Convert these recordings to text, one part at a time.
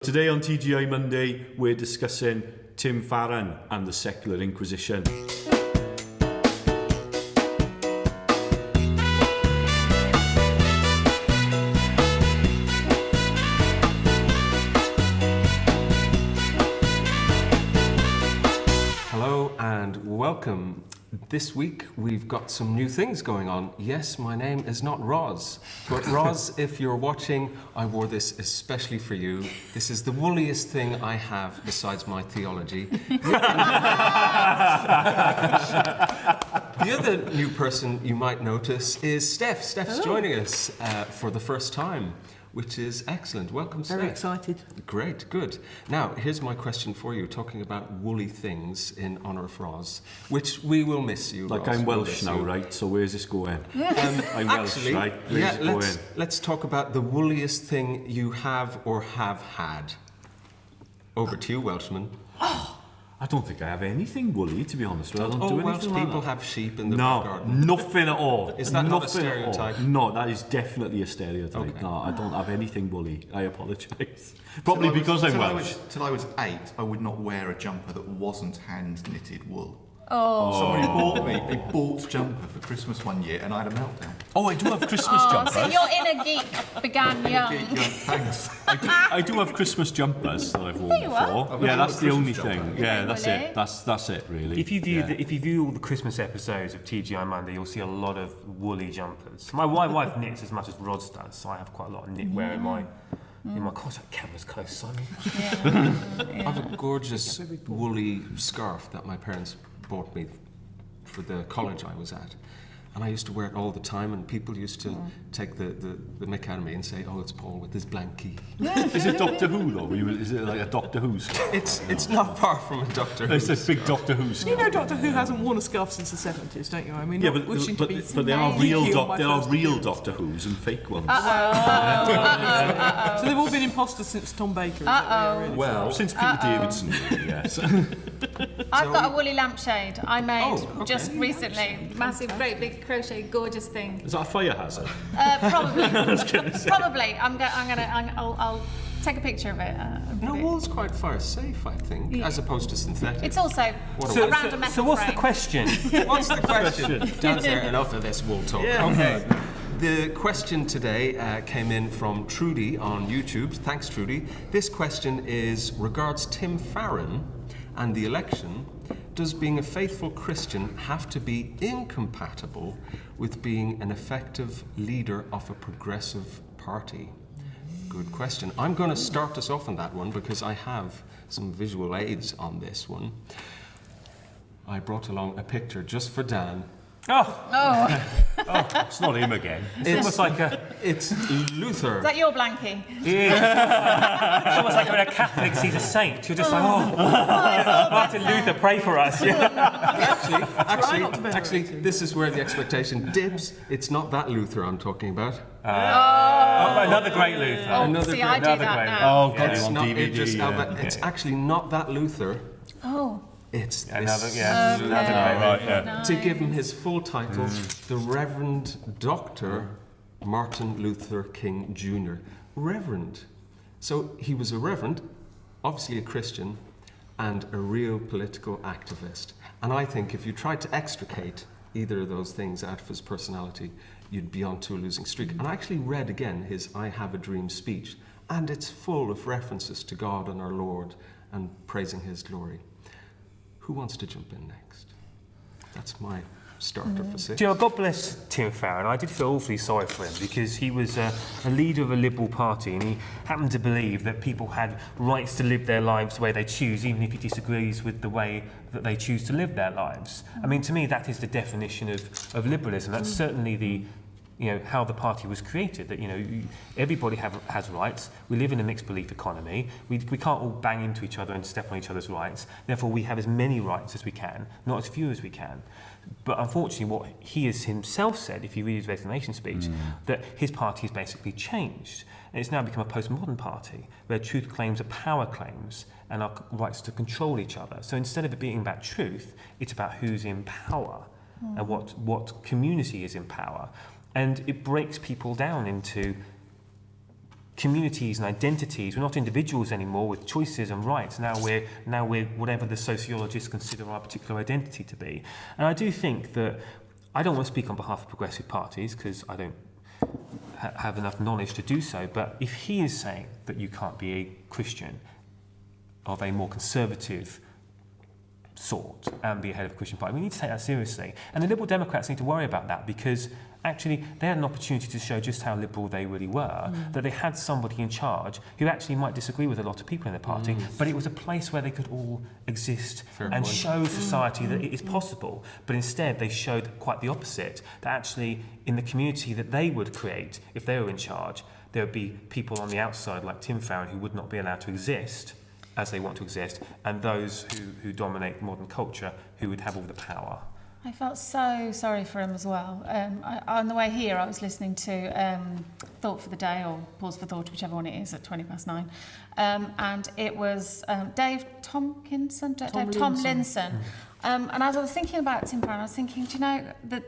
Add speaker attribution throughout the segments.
Speaker 1: Today on TGI Monday, we're discussing Tim Farron and the secular inquisition.
Speaker 2: Hello and welcome. This week we've got some new things going on. Yes, my name is not Roz, but Roz, if you're watching, I wore this especially for you. This is the wooliest thing I have besides my theology. The other new person you might notice is Steph. Steph's joining us for the first time, which is excellent. Welcome, Steph.
Speaker 3: Very excited.
Speaker 2: Great, good. Now, here's my question for you, talking about woolly things in honour of Roz, which we will miss you,
Speaker 1: Like,
Speaker 2: Roz.
Speaker 1: I'm Welsh now, right? So where's this going? I'm Welsh,
Speaker 2: Actually,
Speaker 1: right? Where's it going?
Speaker 2: let's talk about the wooliest thing you have or have had. Over to you, Welshman.
Speaker 1: I don't think I have anything woolly, to be honest. I don't do
Speaker 2: Welsh
Speaker 1: anything like
Speaker 2: people
Speaker 1: that.
Speaker 2: have sheep in the back
Speaker 1: No,
Speaker 2: garden.
Speaker 1: nothing at all.
Speaker 2: Is that not a
Speaker 1: Nothing at all.
Speaker 2: stereotype?
Speaker 1: No, that is definitely a stereotype.
Speaker 2: Okay.
Speaker 1: No, I don't have anything woolly. I apologise. Probably because I'm Welsh.
Speaker 4: Till I was 8, I would not wear a jumper that wasn't hand-knitted wool.
Speaker 5: Oh.
Speaker 4: Somebody bought me a bought jumper for Christmas one year and I had a meltdown.
Speaker 1: Oh, I do have Christmas jumpers.
Speaker 5: So your inner geek began young.
Speaker 4: Thanks.
Speaker 1: I do have Christmas jumpers that I've worn
Speaker 5: There you are.
Speaker 1: before.
Speaker 4: I've
Speaker 1: Yeah,
Speaker 4: got a
Speaker 1: that's the only
Speaker 4: Christmas
Speaker 1: thing.
Speaker 4: jumper.
Speaker 1: Yeah, that's
Speaker 5: Really?
Speaker 1: it. That's it, really.
Speaker 6: If you view
Speaker 1: Yeah.
Speaker 6: if you view all the Christmas episodes of TGI Monday, you'll see a lot of woolly jumpers. My wife knits as much as Roz does, so I have quite a lot of knitwear in my. God, that camera's close, Simon.
Speaker 2: I have a gorgeous woolly scarf that my parents bought me for the college I was at. And I used to wear it all the time, and people used to take the mick out of me and say, "Oh, it's Paul with his blankie."
Speaker 1: Is it Doctor Who though? Is it like a Doctor Who scarf?
Speaker 2: It's not far from a Doctor Who.
Speaker 1: It's a big Doctor Who scarf.
Speaker 3: You know Doctor Who hasn't worn a scarf since the 70s, don't you? I mean,
Speaker 1: Yeah,
Speaker 3: not wishing to be
Speaker 1: but there are
Speaker 3: sneaky on my first
Speaker 1: real
Speaker 3: appearance.
Speaker 1: Doctor Who's and fake ones.
Speaker 3: So they've all been imposters since Tom Baker. Is that really?
Speaker 2: Well,
Speaker 1: Since Peter Davidson, really, yes.
Speaker 5: I've got a woolly lampshade I made
Speaker 2: okay.
Speaker 5: just recently. Massive, great big crochet, gorgeous thing.
Speaker 1: Is that a fire hazard?
Speaker 5: Probably. Probably. I'll take a picture of it.
Speaker 2: no, wool's quite fire safe, I think, as opposed to synthetic.
Speaker 5: It's also
Speaker 2: So-
Speaker 5: around a metal
Speaker 6: So what's the
Speaker 5: frame.
Speaker 6: question?
Speaker 2: What's the question? Down there, enough of this wool talk. Okay. The question today came in from Trudy on YouTube. Thanks, Trudy. This question regards Tim Farron and the election. Does being a faithful Christian have to be incompatible with being an effective leader of a progressive party? Good question. I'm going to start us off on that one because I have some visual aids on this one. I brought along a picture just for Dan.
Speaker 1: It's not him again.
Speaker 6: It's almost like
Speaker 2: It's Luther.
Speaker 5: Is that your blankie?
Speaker 6: it's almost like when a Catholic sees a saint. You're just like, Martin Luther, pray for us.
Speaker 2: Actually, this is where the expectation dips. It's not that Luther I'm talking about.
Speaker 6: Another great Luther.
Speaker 2: Another
Speaker 5: See, I do
Speaker 6: another
Speaker 5: that
Speaker 6: great
Speaker 5: now.
Speaker 1: Oh, got
Speaker 2: It's
Speaker 1: him on
Speaker 2: not
Speaker 1: DVD.
Speaker 2: Idris Elba.
Speaker 1: yeah.
Speaker 2: It's actually not that Luther.
Speaker 5: Oh.
Speaker 2: It's this.
Speaker 6: Another great
Speaker 1: Right,
Speaker 6: Luther.
Speaker 1: yeah.
Speaker 2: To give him his full title, the Reverend Dr. Martin Luther King Jr. Reverend. So he was a reverend, obviously a Christian, and a real political activist. And I think if you tried to extricate either of those things out of his personality, you'd be onto a losing streak. And I actually read again his I Have a Dream speech, and it's full of references to God and our Lord and praising his glory. Who wants to jump in next? That's my starter for six.
Speaker 6: Do you know, God bless Tim Farron. I did feel awfully sorry for him because he was a leader of a Liberal Party and he happened to believe that people had rights to live their lives the way they choose, even if he disagrees with the way that they choose to live their lives. I mean, to me, that is the definition of liberalism. That's certainly the how the party was created, that, everybody has rights. We live in a mixed belief economy. We can't all bang into each other and step on each other's rights. Therefore, we have as many rights as we can, not as few as we can. But unfortunately, what he has himself said, if you read his resignation speech, that his party has basically changed. And it's now become a postmodern party, where truth claims are power claims and our rights to control each other. So instead of it being about truth, it's about who's in power and what community is in power. And it breaks people down into communities and identities. We're not individuals anymore with choices and rights. Now we're whatever the sociologists consider our particular identity to be. And I do think that, I don't want to speak on behalf of progressive parties because I don't have enough knowledge to do so, but if he is saying that you can't be a Christian of a more conservative sort and be ahead of a Christian party, we need to take that seriously. And the Liberal Democrats need to worry about that, because actually they had an opportunity to show just how liberal they really were, that they had somebody in charge who actually might disagree with a lot of people in the party, but it was a place where they could all exist and show society that it is possible. But instead they showed quite the opposite, that actually in the community that they would create, if they were in charge, there would be people on the outside like Tim Farron who would not be allowed to exist as they want to exist, and those who dominate modern culture who would have all the power.
Speaker 5: I felt so sorry for him as well. On the way here, I was listening to Thought for the Day, or Pause for Thought, whichever one it is, at 9:20. And it was Dave Tomlinson. And as I was thinking about Tim Farron, I was thinking, do you know, that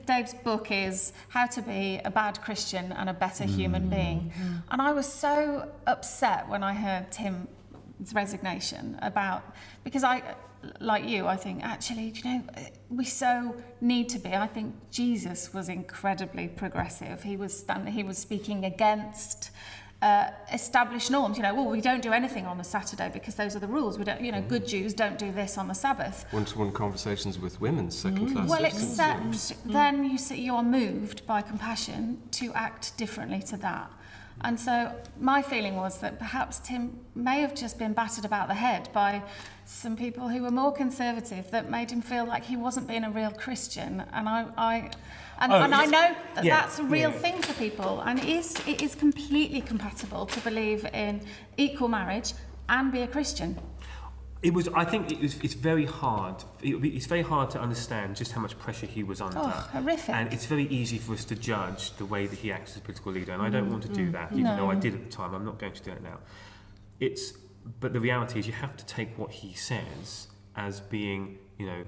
Speaker 5: Dave's book is How to Be a Bad Christian and a Better Human Being. And I was so upset when I heard Tim's resignation because I, like you, I think, actually, do you know, we so need to be. I think Jesus was incredibly progressive. He was speaking against established norms. You know, well, we don't do anything on a Saturday because those are the rules. We don't, you know, good Jews don't do this on the Sabbath.
Speaker 2: One-to-one conversations with women, second-class
Speaker 5: Well,
Speaker 2: citizens.
Speaker 5: except then you are moved by compassion to act differently to that. And so my feeling was that perhaps Tim may have just been battered about the head by some people who were more conservative, that made him feel like he wasn't being a real Christian. And I know that that's a real thing for people. And it is completely compatible to believe in equal marriage and be a Christian.
Speaker 6: It's very hard. It's very hard to understand just how much pressure he was under.
Speaker 5: Oh, horrific.
Speaker 6: And it's very easy for us to judge the way that he acts as a political leader. And I don't want to do that, even though I did at the time. I'm not going to do it now. But the reality is, you have to take what he says as being, you know,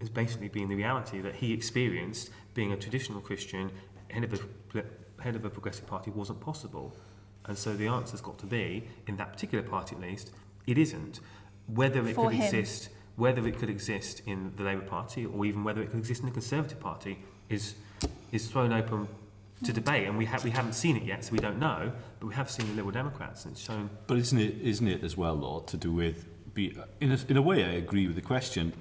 Speaker 6: as basically being the reality that he experienced. Being a traditional Christian, head of a progressive party, wasn't possible. And so the answer's got to be, in that particular party at least, it isn't. Whether it could exist in the Labour Party, or even whether it could exist in the Conservative Party, is thrown open to debate. And we haven't seen it yet, so we don't know. But we have seen the Liberal Democrats, and it's shown.
Speaker 1: But isn't it as well, Lord, to do with in a way I agree with the question,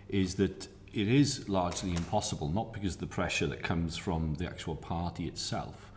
Speaker 1: is that it is largely impossible, not because of the pressure that comes from the actual party itself,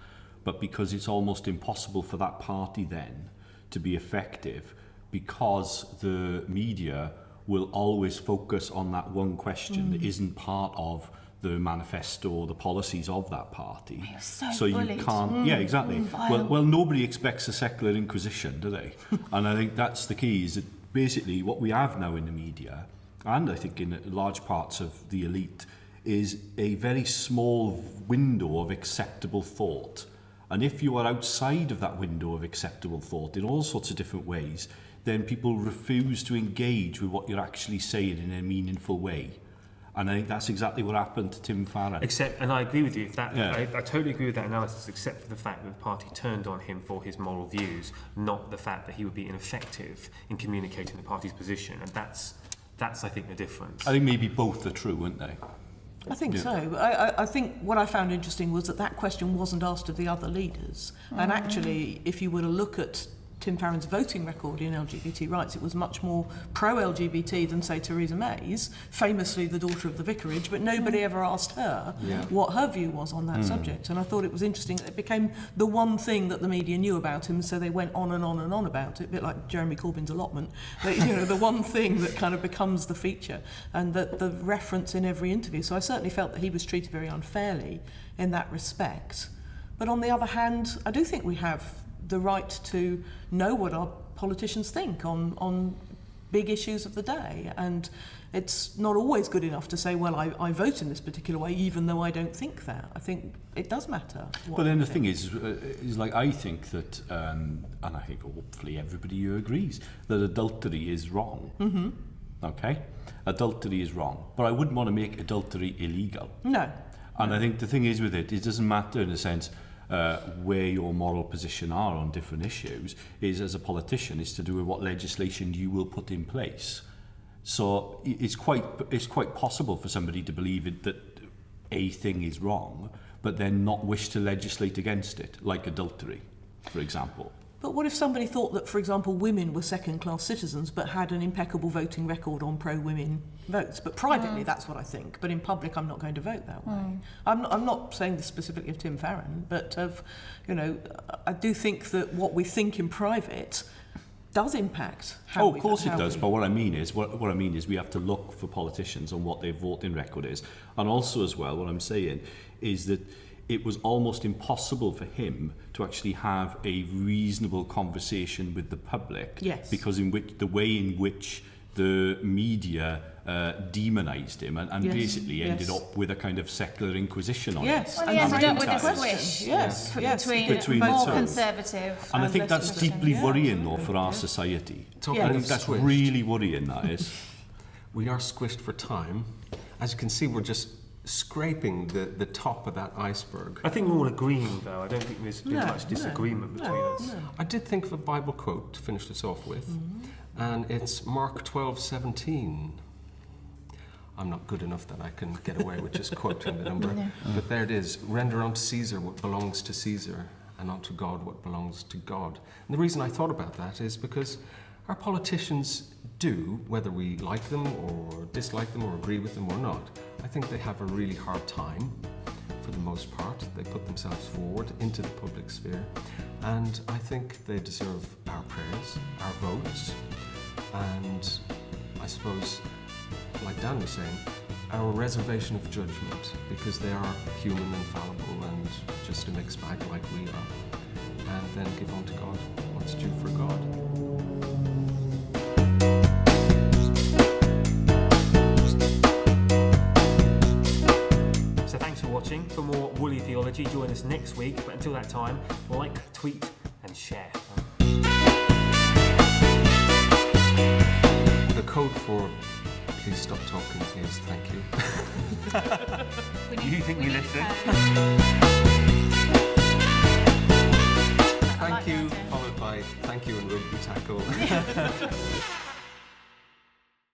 Speaker 1: but because it's almost impossible for that party then to be effective, because the media will always focus on that one question that isn't part of the manifesto or the policies of that party.
Speaker 5: So
Speaker 1: you can't. Yeah, exactly. Well, nobody expects a secular inquisition, do they? And I think that's the key, is that basically what we have now in the media, and I think in large parts of the elite, is a very small window of acceptable thought. And if you are outside of that window of acceptable thought in all sorts of different ways, then people refuse to engage with what you're actually saying in a meaningful way. And I think that's exactly what happened to Tim Farron.
Speaker 6: And I agree with you. I totally agree with that analysis, except for the fact that the party turned on him for his moral views, not the fact that he would be ineffective in communicating the party's position. And that's I think, the difference.
Speaker 1: I think maybe both are true, aren't they?
Speaker 3: I think so. I think what I found interesting was that question wasn't asked of the other leaders. And actually, if you were to look at Tim Farron's voting record in LGBT rights, it was much more pro-LGBT than, say, Theresa May's, famously the daughter of the vicarage, but nobody ever asked her what her view was on that subject. And I thought it was interesting that it became the one thing that the media knew about him, so they went on and on and on about it, a bit like Jeremy Corbyn's allotment. But, you know, the one thing that kind of becomes the feature, and that the reference in every interview. So I certainly felt that he was treated very unfairly in that respect. But on the other hand, I do think we have the right to know what our politicians think on big issues of the day, and it's not always good enough to say, well, I vote in this particular way even though I don't think that. I think it does matter.
Speaker 1: But then the thing is like, I think that and I think hopefully everybody here agrees that adultery is wrong. Okay, adultery is wrong, but I wouldn't want to make adultery illegal.
Speaker 3: No.
Speaker 1: And I think the thing is with it doesn't matter in a sense where your moral position are on different issues is, as a politician, is to do with what legislation you will put in place. So it's quite possible for somebody to believe that a thing is wrong, but then not wish to legislate against it, like adultery, for example.
Speaker 3: But what if somebody thought that, for example, women were second-class citizens but had an impeccable voting record on pro-women votes? But privately, that's what I think. But in public, I'm not going to vote that way. I'm not saying this specifically of Tim Farron, but I do think that what we think in private does impact how
Speaker 1: of course it does. But what I mean is we have to look for politicians on what their voting record is. And also as well, what I'm saying is that it was almost impossible for him to actually have a reasonable conversation with the public.
Speaker 3: Yes. Because
Speaker 1: the way in which the media demonised him and
Speaker 3: Yes.
Speaker 1: basically ended up with a kind of secular inquisition on
Speaker 3: Yes.
Speaker 1: him.
Speaker 5: Well, he ended up with a
Speaker 1: Sometimes.
Speaker 5: squish
Speaker 3: Yes. Yes.
Speaker 5: between
Speaker 1: the
Speaker 5: more
Speaker 1: two.
Speaker 5: conservative
Speaker 1: And I think that's
Speaker 5: less
Speaker 1: deeply
Speaker 5: Christian.
Speaker 1: worrying, though, for our society.
Speaker 2: Talking
Speaker 1: I
Speaker 2: of
Speaker 1: think that's
Speaker 2: squished.
Speaker 1: really worrying, that is.
Speaker 2: We are squished for time. As you can see, we're just scraping the top of that iceberg.
Speaker 6: I think we're all agreeing, though. I don't think there's been
Speaker 3: No,
Speaker 6: much disagreement between us.
Speaker 2: I did think of a Bible quote to finish this off with, and it's Mark 12:17. I'm not good enough that I can get away with just quoting the number, but there it is. Render unto Caesar what belongs to Caesar, and unto God what belongs to God. And the reason I thought about that is because our politicians do, whether we like them or dislike them or agree with them or not, I think they have a really hard time. For the most part, they put themselves forward into the public sphere, and I think they deserve our prayers, our votes, and I suppose, like Dan was saying, our reservation of judgment, because they are human and fallible and just a mixed bag like we are, and then give unto God what's due for God.
Speaker 6: So thanks for watching. For more Woolly Theology, join us next week. But until that time, like, tweet and share.
Speaker 2: The code for please stop talking is thank you.
Speaker 6: You think we listen?